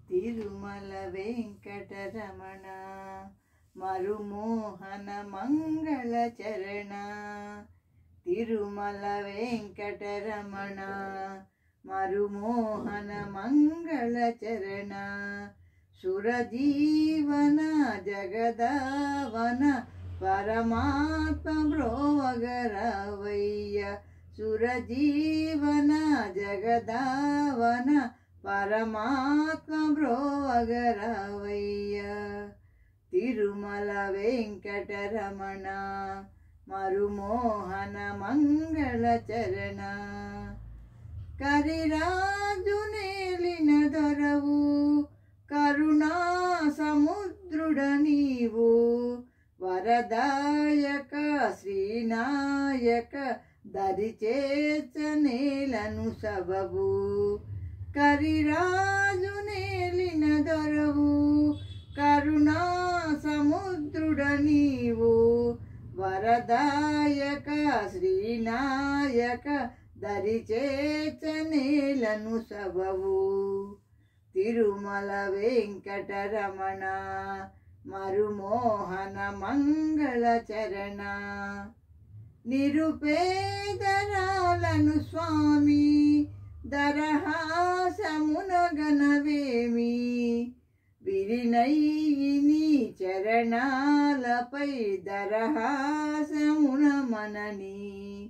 తిరుమల వెంకటరమణ మరుమోహన మంగళ చరణ. తిరుమల వెంకటరమణ మరుమోహన మంగళ చరణ. సురజీవన జగదావన పరమాత్మ బ్రోవగరవయ్య. సురజీవన జగదావన పరమాత్మ బ్రోవగరవయ్య. తిరుమల వెంకటరమణ మరుమోహన మంగళ చరణ. కరిరాజు నేలిన దొరవు కరుణా సముద్రుడ నీవు. వరదాయక శ్రీనాయక దరిచేర్చ నేలను సబబు. కరిరాజు నేలిన దొరవు కరుణా సముద్రుడ నీవు. వరదాయక శ్రీనాయక దరిచేర్చ నేలను సబవు. తిరుమల వెంకటరమణ మరుమోహన మంగళ చరణ. నిరుపేదరాలను స్వామి దరహాసమునగనవేమి. విరినయ్యి చరణాలపై దరహాసమున మనని.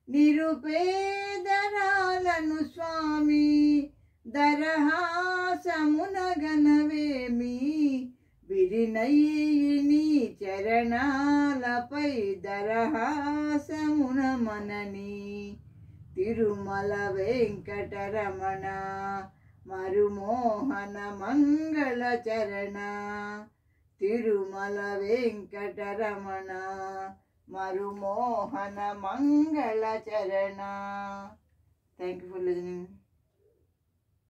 నిరుపేదరాలను స్వామి దరహాసమునగనవేమి. విరినయ్యి చరణాలపై దరహాసమున మనని. తిరుమల వెంకటరమణ మరుమోహన మంగళ చరణ. తిరుమల వెంకటరమణ మరుమోహన మంగళ చరణ. Thank you for listening.